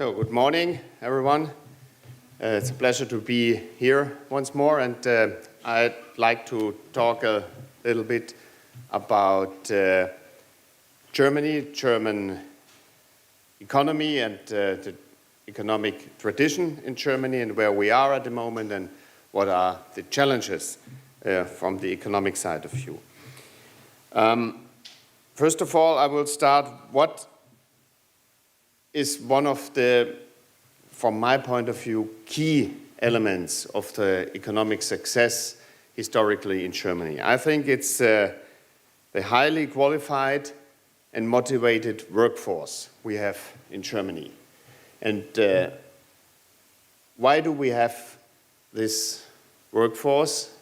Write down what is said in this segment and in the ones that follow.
So, good morning, everyone. It's a pleasure to be here once more, and I'd like to talk a little bit about Germany, German economy, and the economic tradition in Germany, and where we are at the moment, and what are the challenges from the economic side of view. First of all, I will start what is one of the, from my point of view, key elements of the economic success historically in Germany. I think it's the highly qualified and motivated workforce we have in Germany. And why do we have this workforce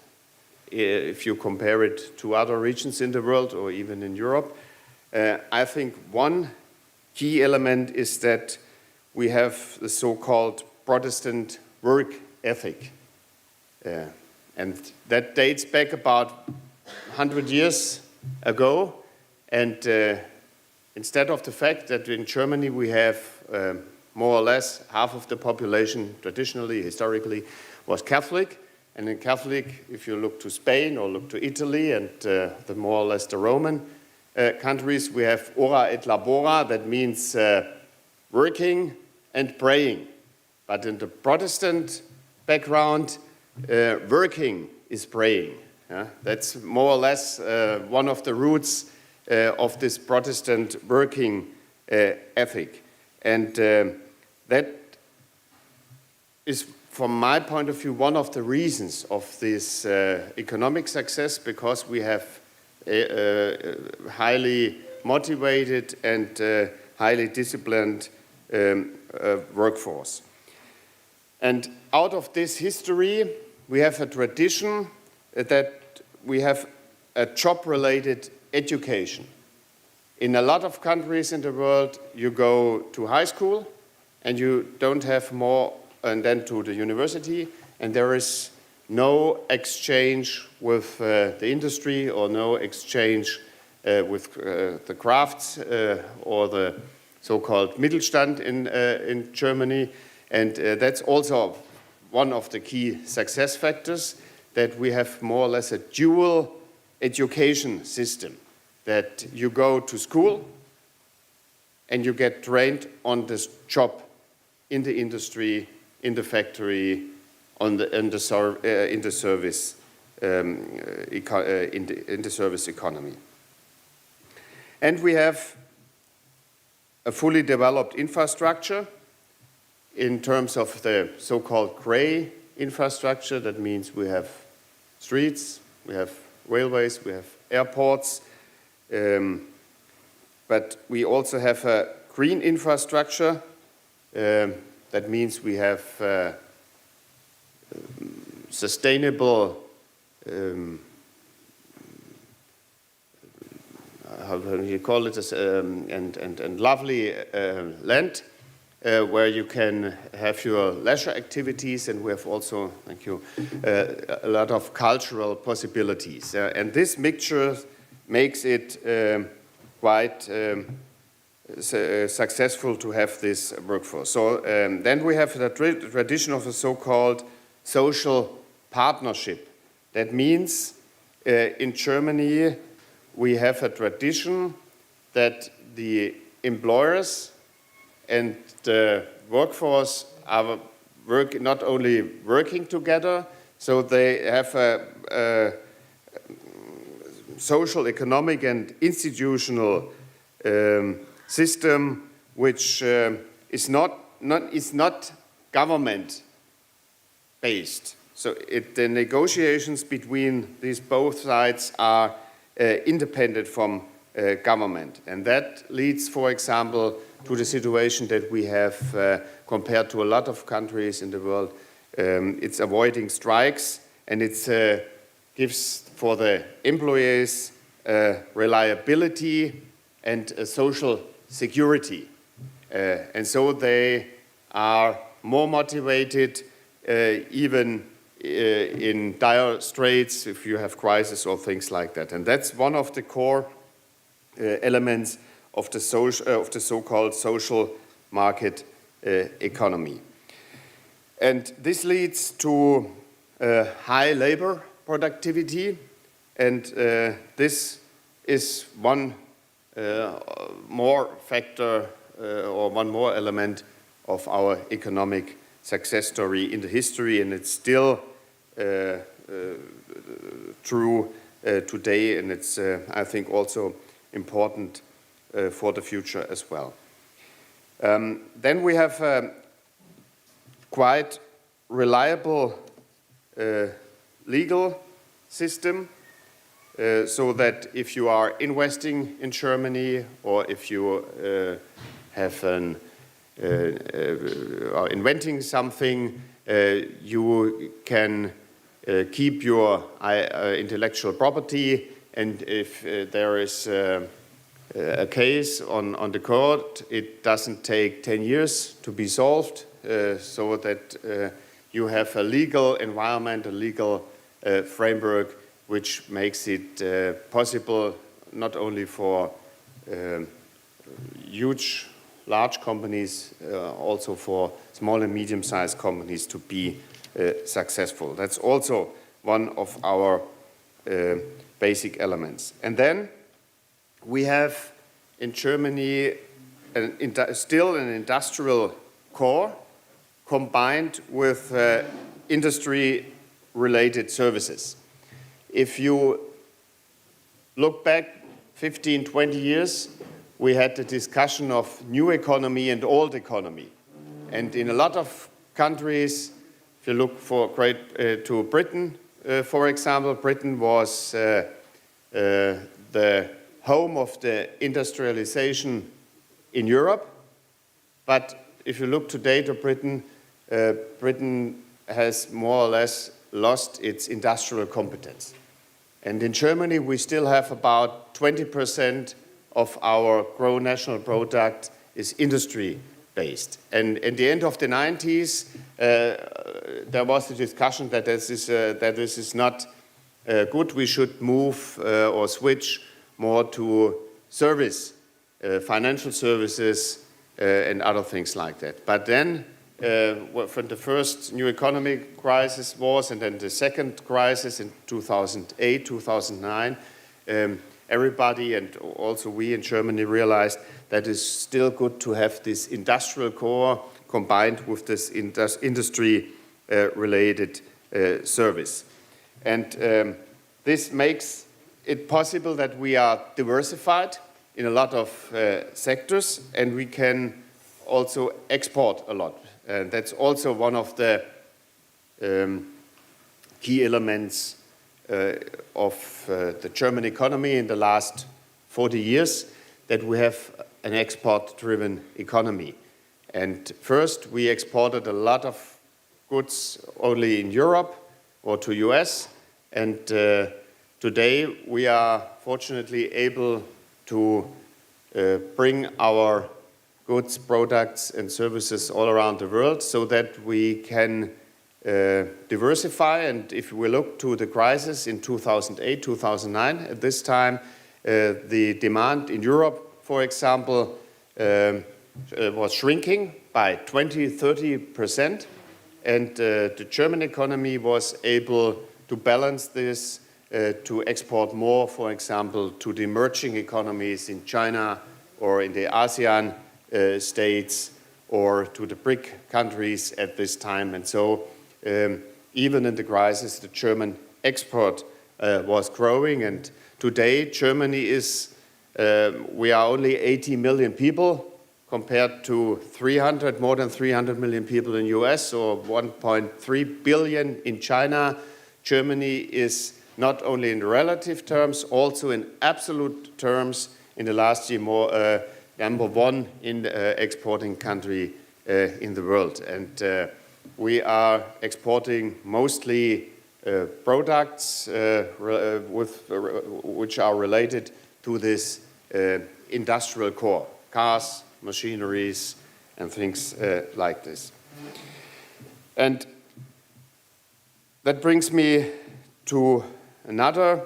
if you compare it to other regions in the world or even in Europe? I think one key element is that we have the so-called Protestant work ethic. And that dates back about 100 years ago. And instead of the fact that in Germany we have more or less half of the population traditionally, historically, was Catholic. And in Catholic, if you look to Spain or look to Italy and the more or less the Roman countries, we have ora et labora, that means working and praying. But in the Protestant background, working is praying. That's more or less one of the roots of this Protestant working ethic. And that is, from my point of view, one of the reasons of this economic success, because we have highly motivated and highly disciplined workforce. And out of this history, we have a tradition that we have a job-related education. In a lot of countries in the world, you go to high school and you don't have more, and then to the university, and there is no exchange with the industry or no exchange with the crafts or the so-called Mittelstand in Germany. And that's also one of the key success factors, that we have more or less a dual education system, that you go to school and you get trained on this job in the industry, in the factory, in the service economy. And we have a fully developed infrastructure in terms of the so-called gray infrastructure. That means we have streets, we have railways, we have airports, but we also have a green infrastructure. That means we have sustainable, how do you call it, and lovely land where you can have your leisure activities, and we have also, thank you, a lot of cultural possibilities. And this mixture makes it quite successful to have this workforce. So then we have the tradition of a so-called social partnership. That means in Germany we have a tradition that the employers and the workforce are not only working together, so they have a social, economic, and institutional system which is not government based. So the negotiations between these both sides are independent from government. And that leads, for example, to the situation that we have compared to a lot of countries in the world. It's avoiding strikes, and it gives for the employees reliability and social security. And so they are more motivated even in dire straits, if you have crisis or things like that. And that's one of the core elements of the so-called social market economy. And this leads to high labor productivity, and this is one more factor or one more element of our economic success story in the history, and it's still true today, and it's, I think, also important for the future as well. Then we have a quite reliable legal system, so that if you are investing in Germany or if you are inventing something, you can keep your intellectual property, and if there is a case on the court, it doesn't take 10 years to be solved, so that you have a legal environment, a legal framework, which makes it possible not only for large companies, also for small and medium-sized companies to be successful. That's also one of our basic elements. And then we have in Germany still an industrial core combined with industry-related services. If you look back 15, 20 years, we had the discussion of new economy and old economy. And in a lot of countries, if you look to Britain, for example, Britain was the home of the industrialization in Europe. But if you look today to Britain, Britain has more or less lost its industrial competence. And in Germany, we still have about 20% of our gross national product is industry-based. And at the end of the 90s, there was a discussion that this is not good. We should move or switch more to service, financial services, and other things like that. But then, when the first new economic crisis was, and then the second crisis in 2008, 2009, everybody, and also we in Germany, realized that it's still good to have this industrial core combined with this industry-related service. And this makes it possible that we are diversified in a lot of sectors, and we can also export a lot. And that's also one of the key elements of the German economy in the last 40 years, that we have an export-driven economy. And first, we exported a lot of goods only in Europe or to US, and today we are fortunately able to bring our goods, products, and services all around the world, so that we can diversify. And if we look to the crisis in 2008, 2009, at this time, the demand in Europe, for example, was shrinking by 20–30%, and the German economy was able to balance this, to export more, for example, to the emerging economies in China or in the ASEAN states, or to the BRIC countries at this time. And so even in the crisis, the German export was growing, and today Germany is, we are only 80 million people compared to more than 300 million people in US, or 1.3 billion in China. Germany is not only in relative terms, also in absolute terms, in the last year number one in exporting country in the world. And we are exporting mostly products which are related to this industrial core, cars, machineries, and things like this. And that brings me to another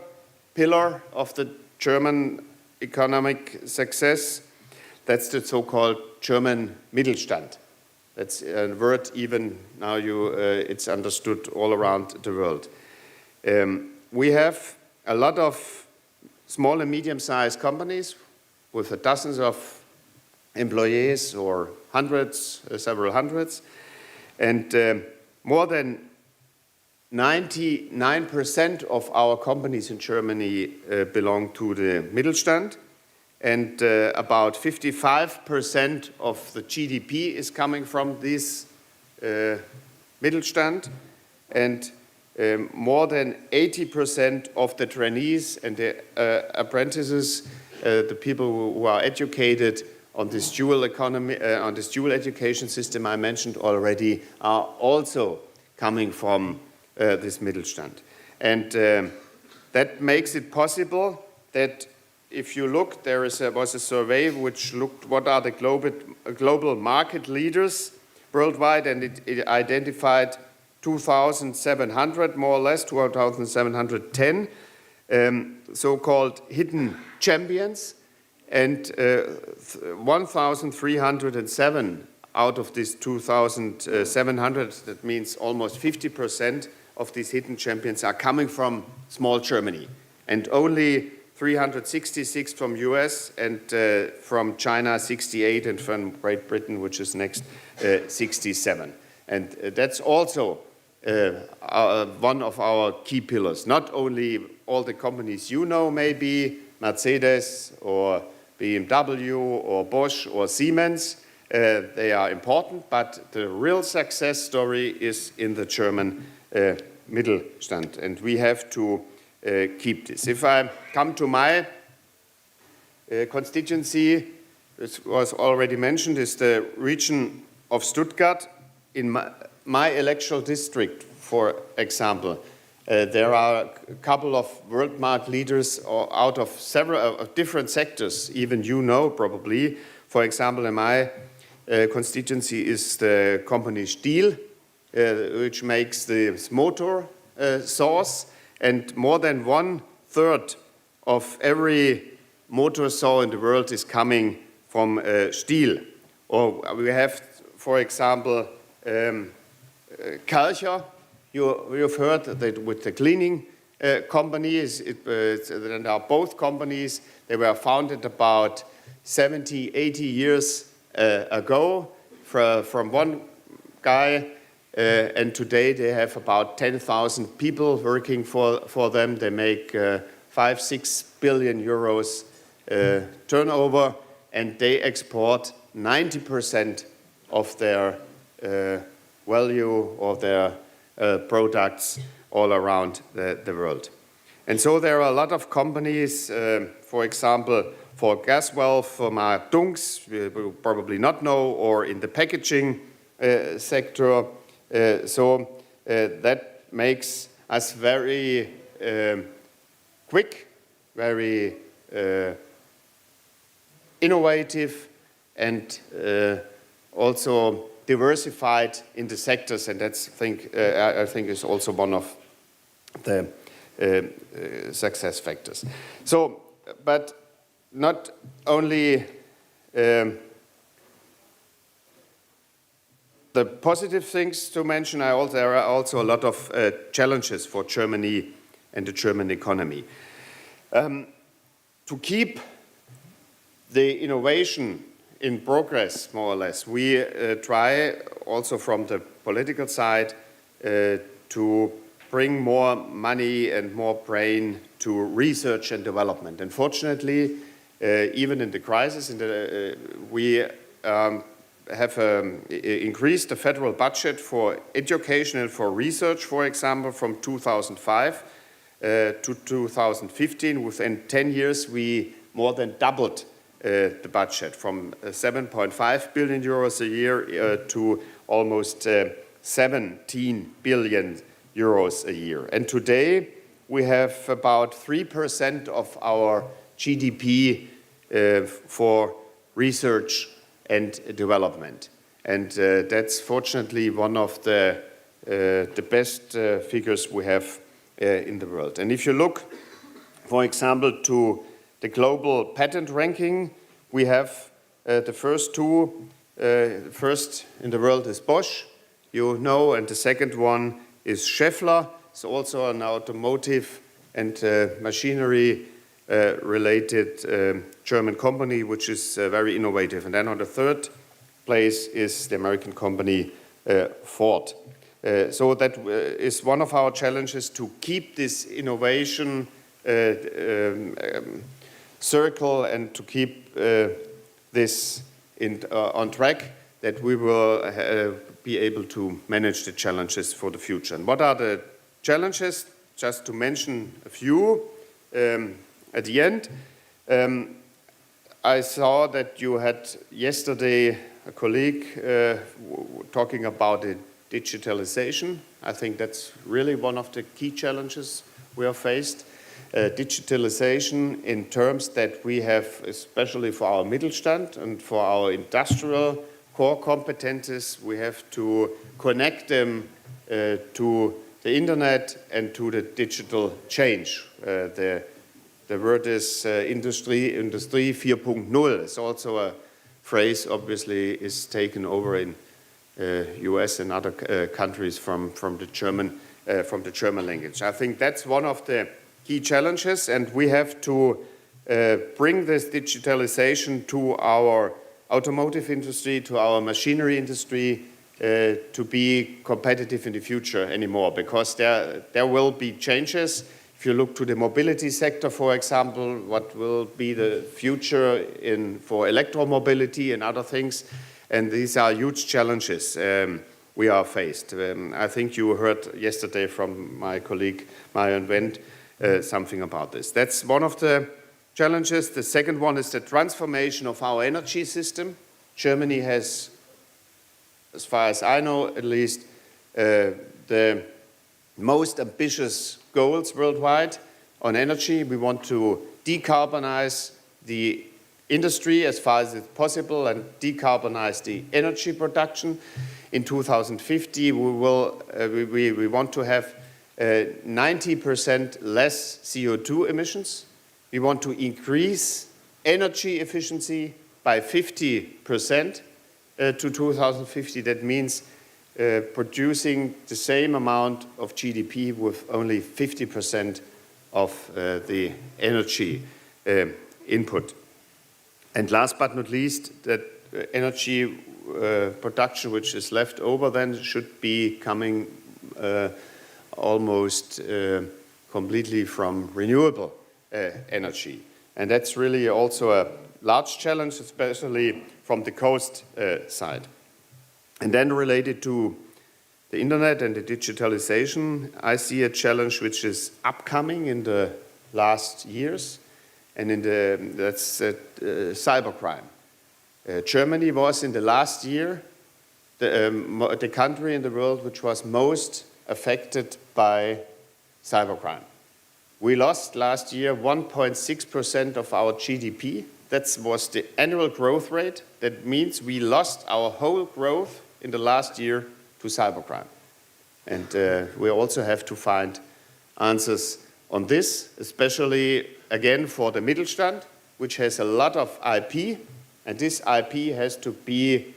pillar of the German economic success. That's the so-called German Mittelstand. That's a word even now it's understood all around the world. We have a lot of small and medium-sized companies with dozens of employees or hundreds, several hundreds, and more than 99% of our companies in Germany belong to the Mittelstand, and about 55% of the GDP is coming from this Mittelstand, and more than 80% of the trainees and the apprentices, the people who are educated on this dual economy, on this dual education system I mentioned already, are also coming from this Mittelstand. And that makes it possible that if you look, there was a survey which looked what are the global market leaders worldwide, and it identified 2,700, more or less, 2,710 so-called hidden champions, and 1,307 out of these 2,700, that means almost 50% of these hidden champions are coming from small Germany, and only 366 from US, and from China 68, and from Great Britain, which is next, 67. And that's also one of our key pillars. Not only all the companies you know, maybe Mercedes or BMW or Bosch or Siemens, they are important, but the real success story is in the German Mittelstand, and we have to keep this. If I come to my constituency, this was already mentioned, is the region of Stuttgart. In my electoral district, for example, there are a couple of world market leaders out of several different sectors, even you know probably. For example, in my constituency is the company Stihl, which makes the motor saws, and more than 1/3 of every motor saw in the world is coming from Stihl. Or we have, for example, Karcher. You've heard that with the cleaning companies, and are both companies, they were founded about 70, 80 years ago from one guy, and today they have about 10,000 people working for them. They make 5-6 billion euros turnover, and they export 90% of their value of their products all around the world. And so there are a lot of companies, for example, for gas valve, for Dunks, you will probably not know, or in the packaging sector. So that makes us very quick, very innovative, and also diversified in the sectors, and that's I think is also one of the success factors. So, but not only the positive things to mention, there are also a lot of challenges for Germany and the German economy. To keep the innovation in progress, more or less, we try also from the political side to bring more money and more brain to research and development. Unfortunately, even in the crisis, we have increased the federal budget for education and for research, for example, from 2005 to 2015. Within 10 years, we more than doubled the budget from 7.5 billion euros a year to almost 17 billion euros a year. And today we have about 3% of our GDP for research and development. And that's fortunately one of the best figures we have in the world. And if you look, for example, to the global patent ranking, we have the first two First in the world is Bosch, you know, and the second one is Schaeffler. It's also an automotive and machinery related German company, which is very innovative. And then on the third place is the American company Ford. So that is one of our challenges, to keep this innovation circle and to keep this on track, that we will be able to manage the challenges for the future. And what are the challenges? Just to mention a few at the end. I saw that you had yesterday a colleague talking about the digitalization. I think that's really one of the key challenges we are faced. Digitalization in terms that we have, especially for our Mittelstand and for our industrial core competences, we have to connect them to the internet and to the digital change. The word is Industrie 4.0. It's also a phrase, obviously, is taken over in US and other countries from the German language. I think that's one of the key challenges, and we have to bring this digitalization to our automotive industry, to our machinery industry, to be competitive in the future anymore, because there will be changes. If you look to the mobility sector, for example, what will be the future for electromobility and other things, and these are huge challenges we are faced. I think you heard yesterday from my colleague Marion Wendt something about this. That's one of the challenges. The second one is the transformation of our energy system. Germany has, as far as I know at least, the most ambitious goals worldwide on energy. We want to decarbonize the industry as far as it's possible and decarbonize the energy production. In 2050, we want to have 90% less CO2 emissions. We want to increase energy efficiency by 50% to 2050. That means producing the same amount of GDP with only 50% of the energy input. And last but not least, that energy production which is left over then should be coming almost completely from renewable energy. And that's really also a large challenge, especially from the coast side. And then related to the internet and the digitalization, I see a challenge which is upcoming in the last years, and that's cybercrime. Germany was in the last year the country in the world which was most affected by cybercrime. We lost last year 1.6% of our GDP. That was the annual growth rate. That means we lost our whole growth in the last year to cybercrime. And we also have to find answers on this, especially again for the Mittelstand, which has a lot of IP, and this IP has to be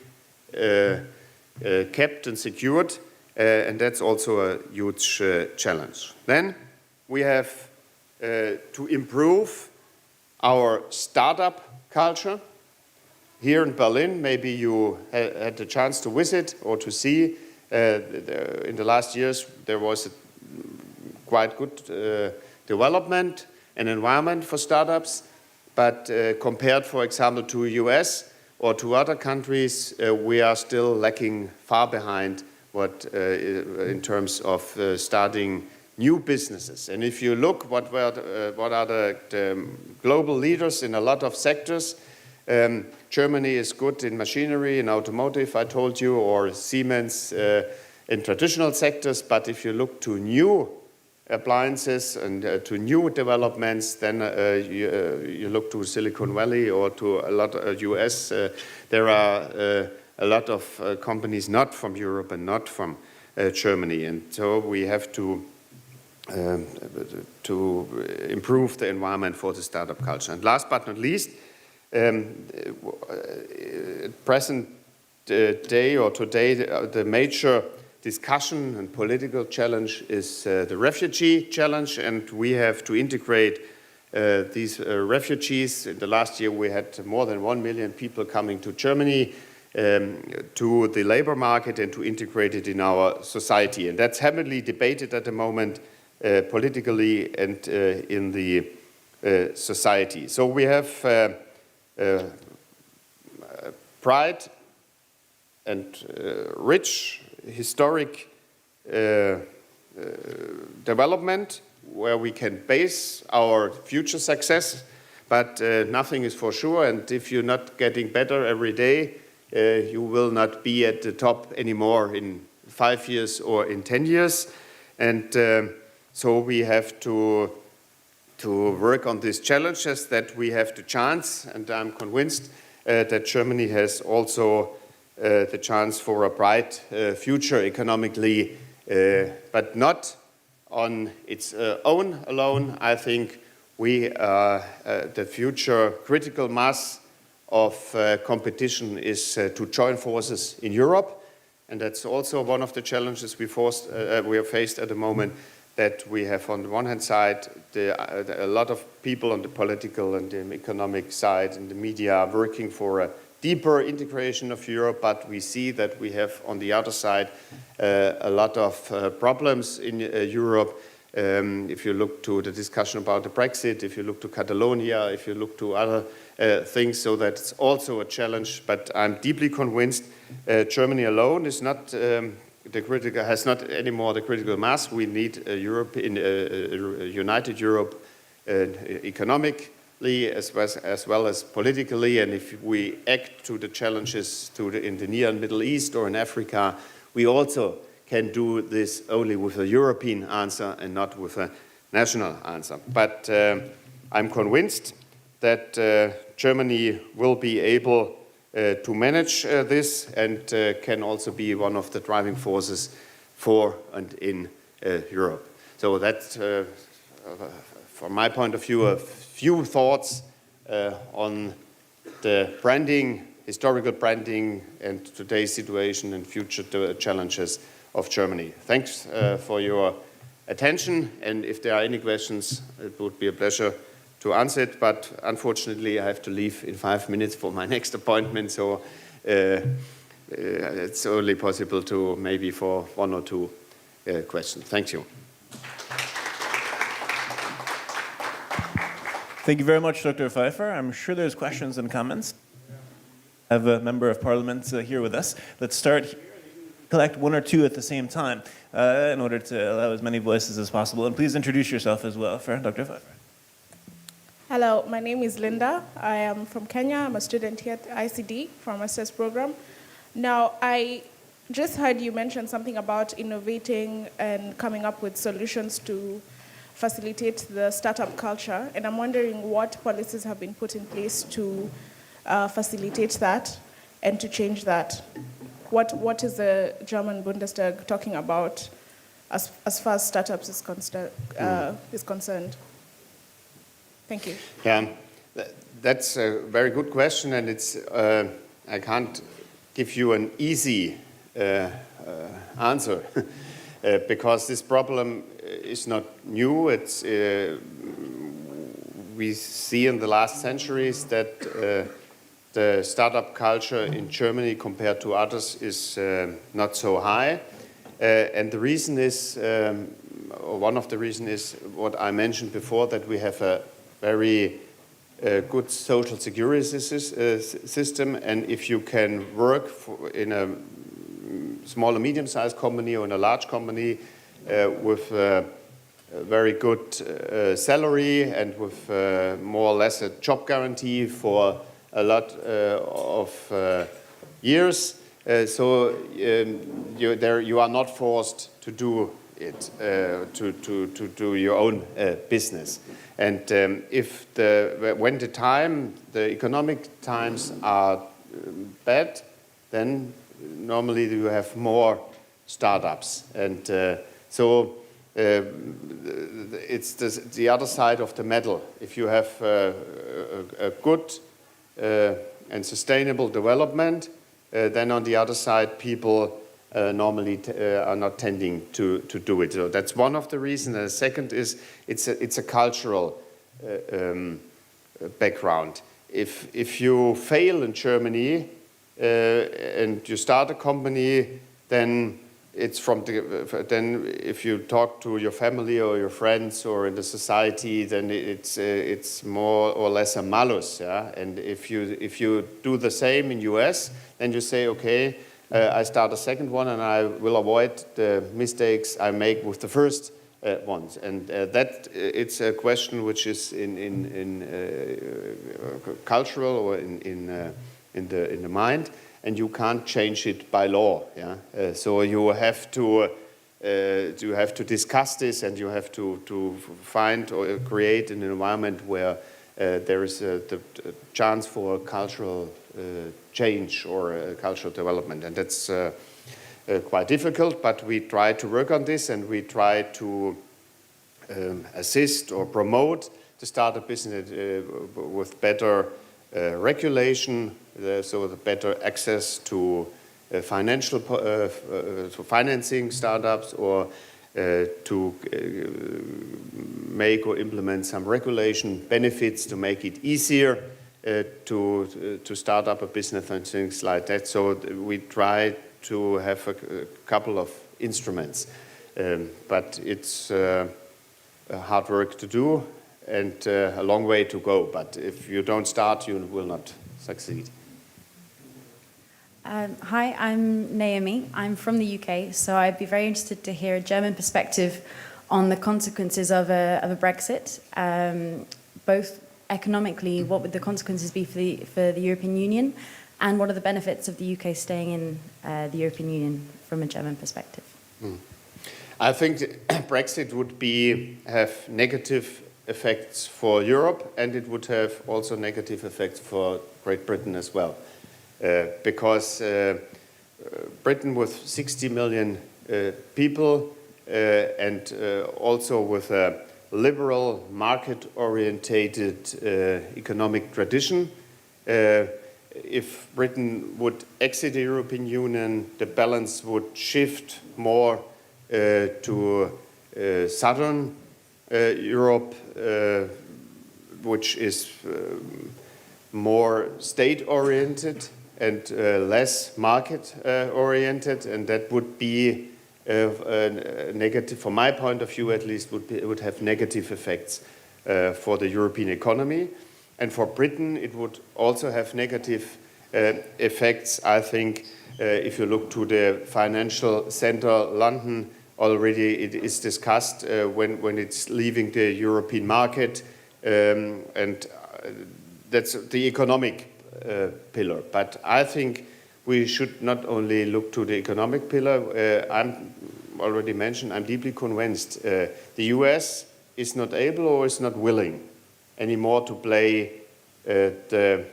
kept and secured, and that's also a huge challenge. Then we have to improve our startup culture. Here in Berlin, maybe you had the chance to visit or to see, in the last years there was a quite good development and environment for startups, but compared, for example, to the US or to other countries, we are still lacking far behind what in terms of starting new businesses. And if you look what are the global leaders in a lot of sectors, Germany is good in machinery, in automotive, I told you, or Siemens in traditional sectors, but if you look to new appliances and to new developments, then you look to Silicon Valley or to a lot of US. There are a lot of companies not from Europe and not from Germany, and so we have to improve the environment for the startup culture. And last but not least, at present day or today, the major discussion and political challenge is the refugee challenge, and we have to integrate these refugees. In the last year, we had more than 1 million people coming to Germany to the labor market and to integrate it in our society. And that's heavily debated at the moment politically and in the society. So we have pride and rich historic development where we can base our future success, but nothing is for sure, and if you're not getting better every day, you will not be at the top anymore in 5 years or in 10 years. And so we have to work on these challenges, that we have the chance, and I'm convinced that Germany has also the chance for a bright future economically, but not on its own alone. I think we are the future critical mass of competition is to join forces in Europe, and that's also one of the challenges we are faced at the moment, that we have on the one hand side a lot of people on the political and the economic side and the media are working for a deeper integration of Europe, but we see that we have on the other side a lot of problems in Europe. If you look to the discussion about the Brexit, if you look to Catalonia, if you look to other things, so that's also a challenge. But I'm deeply convinced Germany alone is not has not anymore the critical mass. We need a united Europe economically as well as politically, and if we act to the challenges in the Near and Middle East or in Africa, we also can do this only with a European answer and not with a national answer. But I'm convinced that Germany will be able to manage this and can also be one of the driving forces for and in Europe. So that's, from my point of view, a few thoughts on the branding, historical branding, and today's situation and future challenges of Germany. Thanks for your attention, and if there are any questions, it would be a pleasure to answer it, but unfortunately I have to leave in 5 minutes for my next appointment, so it's only possible to maybe for 1 or 2 questions. Thank you. Thank you very much, Dr. Pfeiffer. I'm sure there's questions and comments. I have a member of parliament here with us. Let's start here. Collect 1 or 2 at the same time in order to allow as many voices as possible. And please introduce yourself as well for Dr. Pfeiffer. Hello, my name is Linda. I am from Kenya. I'm a student here at ICD for a master's program. Now, I just heard you mention something about innovating and coming up with solutions to facilitate the startup culture, and I'm wondering what policies have been put in place to facilitate that and to change that. What is the German Bundestag talking about as far as startups is concerned? Thank you. Yeah, that's a very good question, and it's I can't give you an easy answer because this problem is not new. It's we see in the last centuries that the startup culture in Germany compared to others is not so high, and the reason is, or one of the reasons is what I mentioned before, that we have a very good social security system, and if you can work in a small or medium-sized company or in a large company with a very good salary and with more or less a job guarantee for a lot of years, so you are not forced to do it, to do your own business. And if when the economic times are bad, then normally you have more startups, and so it's the other side of the medal. If you have a good and sustainable development, then on the other side, people normally are not tending to do it. So that's one of the reasons. And the second is it's a cultural background. If you fail in Germany and you start a company, then it's then if you talk to your family or your friends or in the society, then it's more or less a malus, yeah. And if you do the same in US, then you say, okay, I start a second one and I will avoid the mistakes I make with the first ones. And that it's a question which is in cultural or in the mind. And you can't change it by law. Yeah? So you have to discuss this, and you have to find or create an environment where there is the chance for cultural change or cultural development, and that's quite difficult. But we try to work on this, and we try to assist or promote the startup business with better regulation. So the better access to financial to financing startups, or to make or implement some regulation benefits to make it easier to start up a business and things like that. So we try to have a couple of instruments, but it's hard work to do and a long way to go. But if you don't start, you will not succeed. Hi, I'm Naomi. I'm from the UK, so I'd be very interested to hear a German perspective on the consequences of a Brexit, both economically, what would the consequences be for the European Union, and what are the benefits of the UK staying in the European Union from a German perspective? I think Brexit would have negative effects for Europe, and it would have also negative effects for Great Britain as well. Because Britain with 60 million people and also with a liberal, market-orientated economic tradition, if Britain would exit the European Union, the balance would shift more to southern Europe, which is more state-oriented and less market-oriented, and that would be negative, from my point of view at least, would have negative effects for the European economy. And for Britain, it would also have negative effects, I think, if you look to the financial center, London, already it is discussed when it's leaving the European market, and that's the economic pillar. But I think we should not only look to the economic pillar. I'm already mentioned, I'm deeply convinced the US is not able or is not willing anymore to play the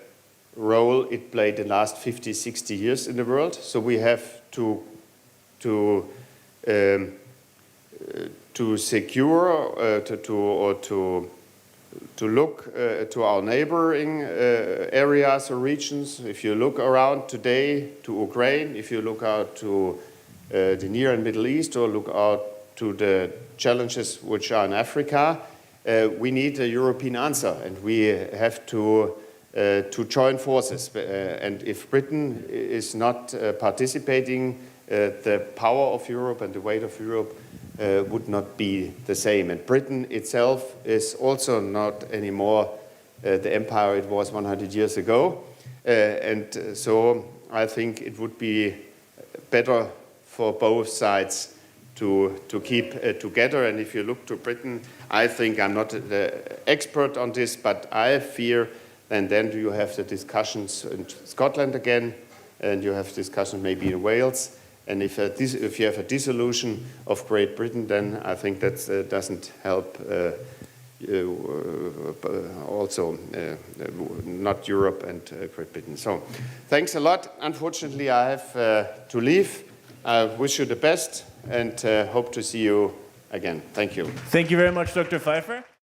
role it played the last 50, 60 years in the world. So we have to secure, to look to our neighboring areas or regions. If you look around today to Ukraine, if you look out to the Near and Middle East, or look out to the challenges which are in Africa, we need a European answer, and we have to join forces. And if Britain is not participating, the power of Europe and the weight of Europe would not be the same. And Britain itself is also not anymore the empire it was 100 years ago. And so I think it would be better for both sides to keep together. And if you look to Britain, I think, I'm not the expert on this, but I fear, and then you have the discussions in Scotland again, and you have discussions maybe in Wales. And if you have a dissolution of Great Britain, then I think that doesn't help also not Europe and Great Britain. So thanks a lot. Unfortunately, I have to leave. I wish you the best and hope to see you again. Thank you. Thank you very much, Dr. Pfeiffer.